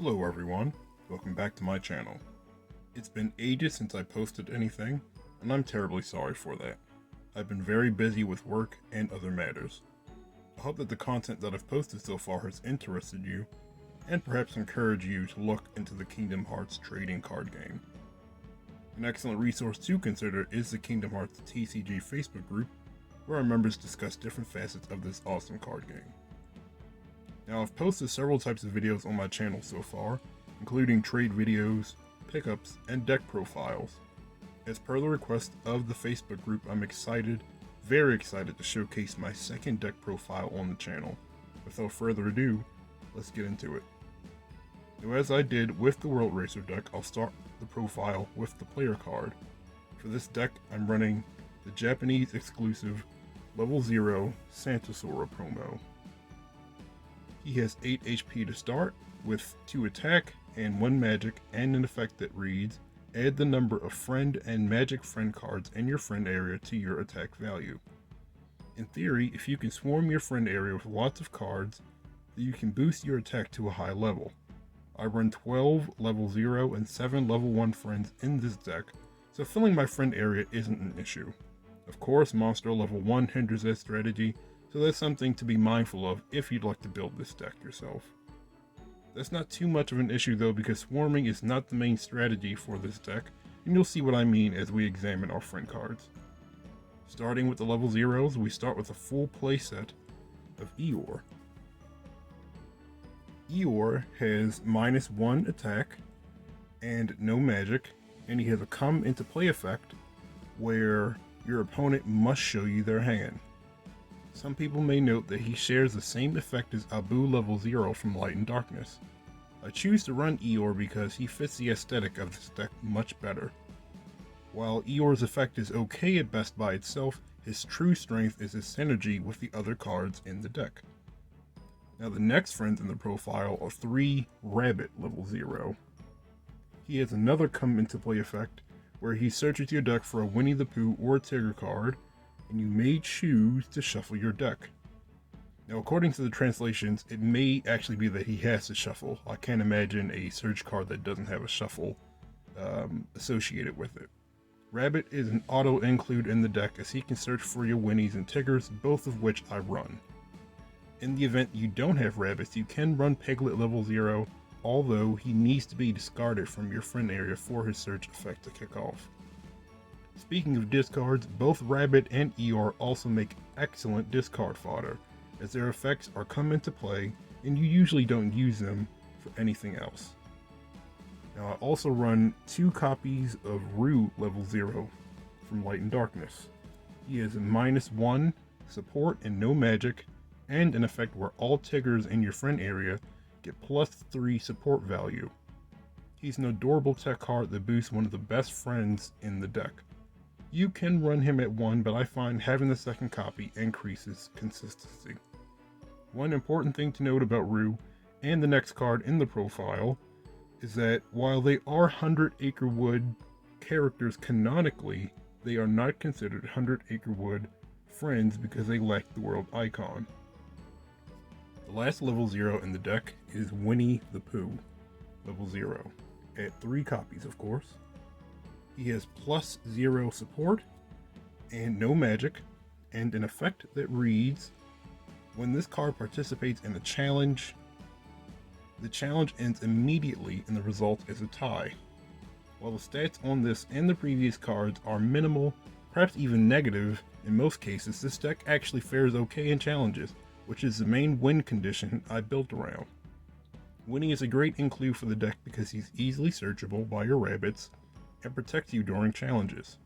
Hello everyone, welcome back to my channel. It's been ages since I posted anything, and I'm terribly sorry for that. I've been very busy with work and other matters. I hope that the content that I've posted so far has interested you, and perhaps encouraged you to look into the Kingdom Hearts trading card game. An excellent resource to consider is the Kingdom Hearts TCG Facebook group, where our members discuss different facets of this awesome card game. Now, I've posted several types of videos on my channel so far, including trade videos, pickups, and deck profiles. As per the request of the Facebook group, I'm very excited to showcase my second deck profile on the channel. Without further ado, let's get into it. Now, as I did with the World Racer deck, I'll start the profile with the player card. For this deck, I'm running the Japanese exclusive Level 0 Santa Sora promo. He has 8 HP to start, with 2 attack and 1 magic, and an effect that reads, add the number of friend and magic friend cards in your friend area to your attack value. In theory, if you can swarm your friend area with lots of cards, then you can boost your attack to a high level. I run 12 level 0 and 7 level 1 friends in this deck, so filling my friend area isn't an issue. Of course, monster level 1 hinders that strategy, so that's something to be mindful of if you'd like to build this deck yourself. That's not too much of an issue though, because swarming is not the main strategy for this deck, and you'll see what I mean as we examine our friend cards. Starting with the level 0s, we start with a full playset of Eeyore. Eeyore has -1 attack and no magic, and he has a come into play effect where your opponent must show you their hand. Some people may note that he shares the same effect as Abu level 0 from Light and Darkness. I choose to run Eeyore because he fits the aesthetic of this deck much better. While Eeyore's effect is okay at best by itself, his true strength is his synergy with the other cards in the deck. Now the next friends in the profile are 3 Rabbit level 0. He has another come into play effect where he searches your deck for a Winnie the Pooh or a Tigger card, and you may choose to shuffle your deck. Now, according to the translations, it may actually be that he has to shuffle. I can't imagine a search card that doesn't have a shuffle associated with it. Rabbit is an auto include in the deck, as he can search for your Winnies and Tiggers, both of which I run. In the event you don't have Rabbits, you can run Piglet level 0, although he needs to be discarded from your friend area for his search effect to kick off. Speaking of discards, both Rabbit and Eeyore also make excellent discard fodder, as their effects are come into play and you usually don't use them for anything else. Now I also run 2 copies of Rue level 0 from Light and Darkness. He has a -1 support and no magic, and an effect where all Tiggers in your friend area get +3 support value. He's an adorable tech card that boosts one of the best friends in the deck. You can run him at 1, but I find having the second copy increases consistency. One important thing to note about Rue and the next card in the profile is that while they are 100 Acre Wood characters canonically, they are not considered 100 Acre Wood friends because they lack the world icon. The last level 0 in the deck is Winnie the Pooh, level 0, at 3 copies of course. He has +0 support and no magic, and an effect that reads, when this card participates in the challenge ends immediately and the result is a tie. While the stats on this and the previous cards are minimal, perhaps even negative in most cases, this deck actually fares okay in challenges, which is the main win condition I built around. Winnie is a great include for the deck because he's easily searchable by your rabbits and protects you during challenges.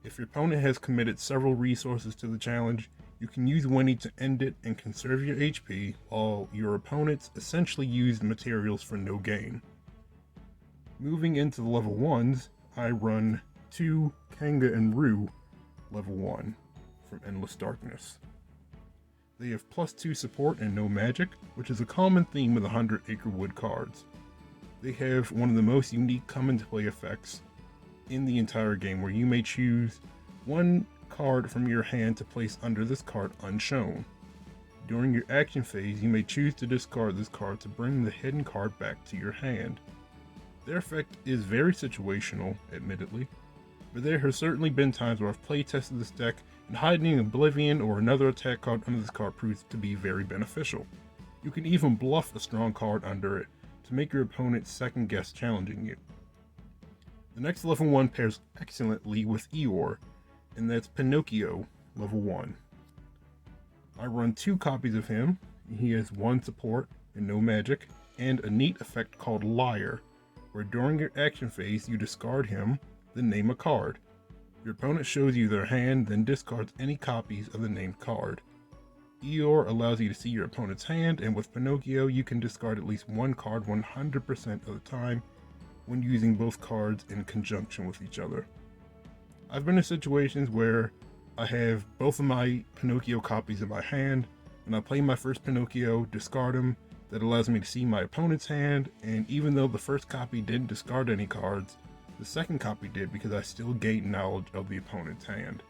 If your opponent has committed several resources to the challenge, you can use Winnie to end it and conserve your HP, while your opponents essentially use materials for no gain. Moving into the level 1s, I run 2 Kanga and Rue level 1 from Endless Darkness. They have +2 support and no magic, which is a common theme with 100 Acre Wood cards. They have one of the most unique come into play effects in the entire game, where you may choose one card from your hand to place under this card unshown. During your action phase, you may choose to discard this card to bring the hidden card back to your hand. Their effect is very situational, admittedly, but there have certainly been times where I've playtested this deck and hiding Oblivion or another attack card under this card proves to be very beneficial. You can even bluff a strong card under it to make your opponent second guess challenging you. The next level 1 pairs excellently with Eeyore, and that's Pinocchio, level 1. I run 2 copies of him. He has 1 support and no magic, and a neat effect called Liar, where during your action phase you discard him, then name a card. Your opponent shows you their hand, then discards any copies of the named card. Eeyore allows you to see your opponent's hand, and with Pinocchio you can discard at least 1 card 100% of the time when using both cards in conjunction with each other. I've been in situations where I have both of my Pinocchio copies in my hand, and I play my first Pinocchio, discard him. That allows me to see my opponent's hand, and even though the first copy didn't discard any cards, the second copy did because I still gained knowledge of the opponent's hand.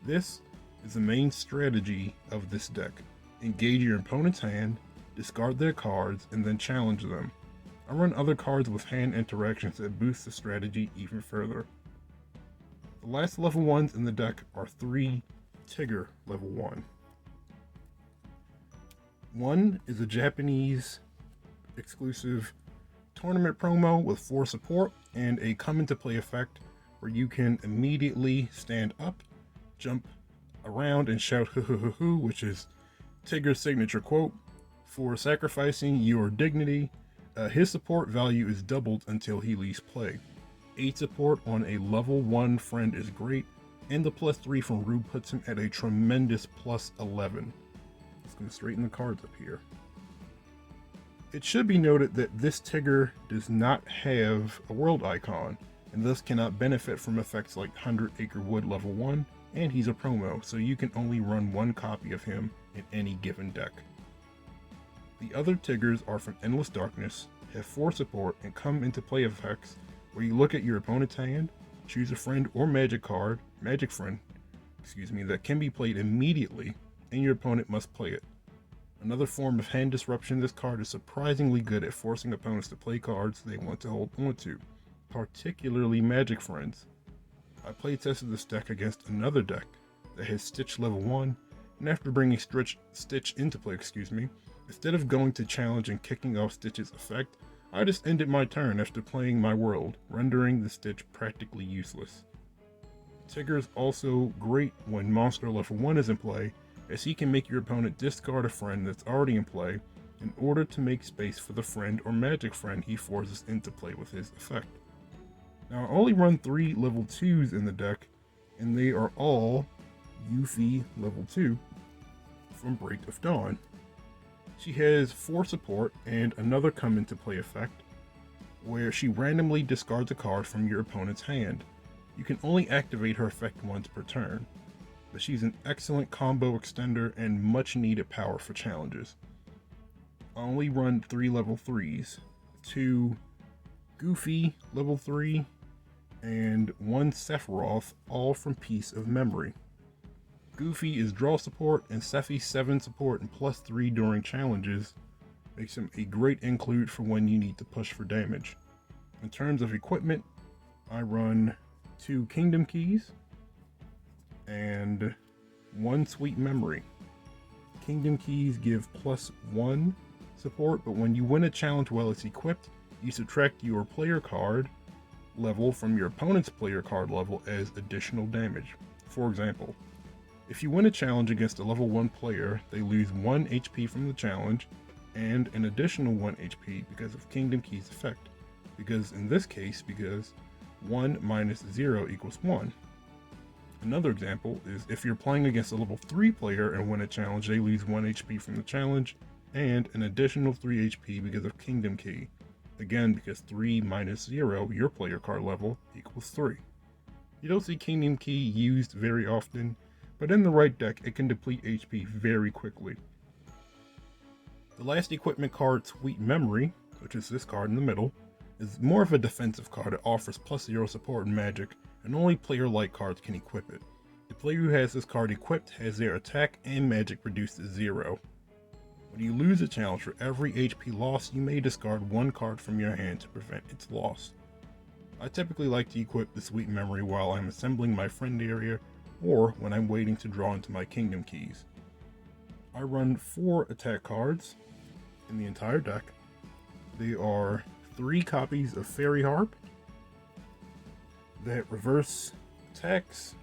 This is the main strategy of this deck. Engage your opponent's hand, discard their cards, and then challenge them. I run other cards with hand interactions that boost the strategy even further. The last level 1s in the deck are 3 Tigger level 1. One is a Japanese exclusive tournament promo with 4 support and a come into play effect where you can immediately stand up, jump around, and shout hoo hoo hoo hoo, which is Tigger's signature quote. For sacrificing your dignity, his support value is doubled until he leaves play. 8 support on a level 1 friend is great, and the +3 from Rube puts him at a tremendous +11. Let's go straighten the cards up here. It should be noted that this Tigger does not have a world icon, and thus cannot benefit from effects like 100 Acre Wood level 1, and he's a promo, so you can only run 1 copy of him in any given deck. The other Tiggers are from Endless Darkness, have 4 support, and come into play effects where you look at your opponent's hand, choose a friend or magic friend, that can be played immediately, and your opponent must play it. Another form of hand disruption, this card is surprisingly good at forcing opponents to play cards they want to hold onto, particularly magic friends. I playtested this deck against another deck that has Stitch level 1, and after bringing Stitch into play, instead of going to challenge and kicking off Stitch's effect, I just ended my turn after playing my world, rendering the Stitch practically useless. Tigger is also great when Monster level 1 is in play, as he can make your opponent discard a friend that's already in play in order to make space for the friend or magic friend he forces into play with his effect. Now I only run 3 level 2s in the deck, and they are all Yuffie level 2 from Break of Dawn. She has 4 support and another come into play effect where she randomly discards a card from your opponent's hand. You can only activate her effect once per turn, but she's an excellent combo extender and much needed power for challenges. I only run 3 level 3s, 2 Goofy level 3, and 1 Sephiroth, all from Piece of Memory. Goofy is draw support, and Sephi 7 support and +3 during challenges makes him a great include for when you need to push for damage. In terms of equipment, I run 2 Kingdom Keys and 1 Sweet Memory. Kingdom Keys give +1 support, but when you win a challenge while it's equipped, you subtract your player card level from your opponent's player card level as additional damage. For example, if you win a challenge against a level 1 player, they lose 1 HP from the challenge and an additional 1 HP because of Kingdom Key's effect. Because 1 minus 0 equals 1. Another example is if you're playing against a level 3 player and win a challenge, they lose 1 HP from the challenge and an additional 3 HP because of Kingdom Key. Again, because 3 minus 0, your player card level, equals 3. You don't see Kingdom Key used very often, but in the right deck, it can deplete HP very quickly. The last equipment card, Sweet Memory, which is this card in the middle, is more of a defensive card that offers +0 support and magic, and only player-like cards can equip it. The player who has this card equipped has their attack and magic reduced to 0. When you lose a challenge, for every HP loss, you may discard one card from your hand to prevent its loss. I typically like to equip the Sweet Memory while I'm assembling my friend area or when I'm waiting to draw into my Kingdom Keys. I run 4 attack cards in the entire deck. They are 3 copies of Fairy Harp that reverse attacks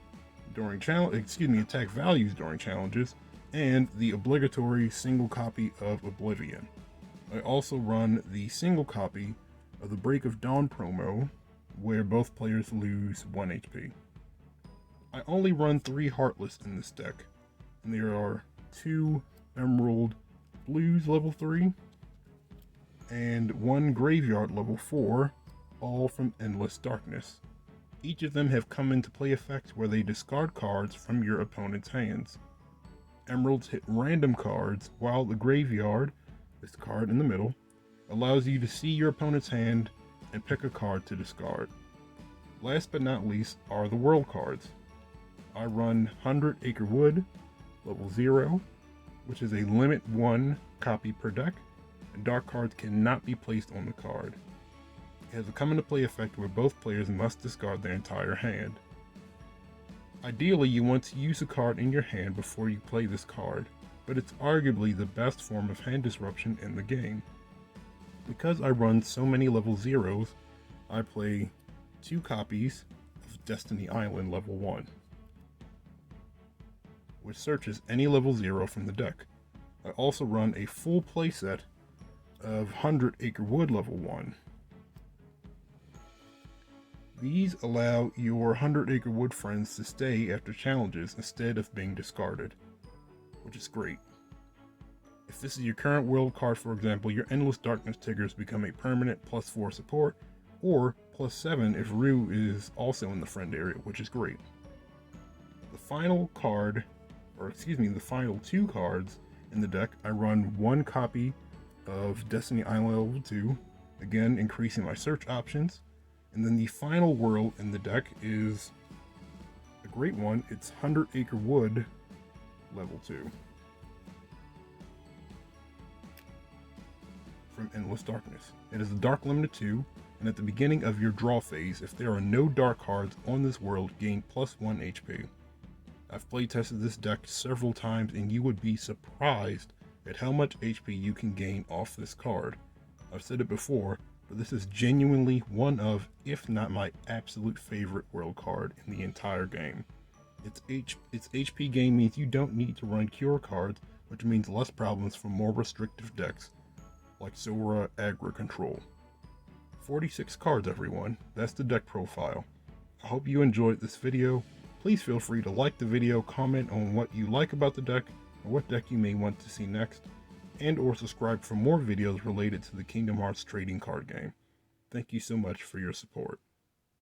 during attack values during challenges, and the obligatory single copy of Oblivion. I also run the single copy of the Break of Dawn promo, where both players lose 1 HP. I only run 3 Heartless in this deck, and there are 2 Emerald Blues level 3, and 1 Graveyard level 4, all from Endless Darkness. Each of them have come into play effect where they discard cards from your opponent's hands. Emeralds hit random cards, while the Graveyard, this card in the middle, allows you to see your opponent's hand and pick a card to discard. Last but not least are the World cards. I run 100 Acre Wood, level 0, which is a limit 1 copy per deck, and dark cards cannot be placed on the card. It has a come into play effect where both players must discard their entire hand. Ideally, you want to use a card in your hand before you play this card, but it's arguably the best form of hand disruption in the game. Because I run so many level 0s, I play 2 copies of Destiny Island level 1, which searches any level 0 from the deck. I also run a full playset of 100 Acre Wood level 1. These allow your 100 Acre Wood friends to stay after challenges instead of being discarded, which is great. If this is your current world card, for example, your Endless Darkness triggers become a permanent +4 support, or +7 if Rue is also in the friend area, which is great. The final 2 cards in the deck, I run 1 copy of Destiny Island level 2, again increasing my search options. And then the final world in the deck is a great one. It's 100 Acre Wood level 2 from Endless Darkness. It is a dark limited 2, and at the beginning of your draw phase, if there are no dark cards on this world, gain +1 HP. I've playtested this deck several times, and you would be surprised at how much HP you can gain off this card. I've said it before, but this is genuinely one of, if not my absolute favorite world card in the entire game. Its HP gain means you don't need to run cure cards, which means less problems for more restrictive decks like Sora Aggro Control. 46 cards, everyone. That's the deck profile. I hope you enjoyed this video. Please feel free to like the video, comment on what you like about the deck, or what deck you may want to see next, and or subscribe for more videos related to the Kingdom Hearts trading card game. Thank you so much for your support.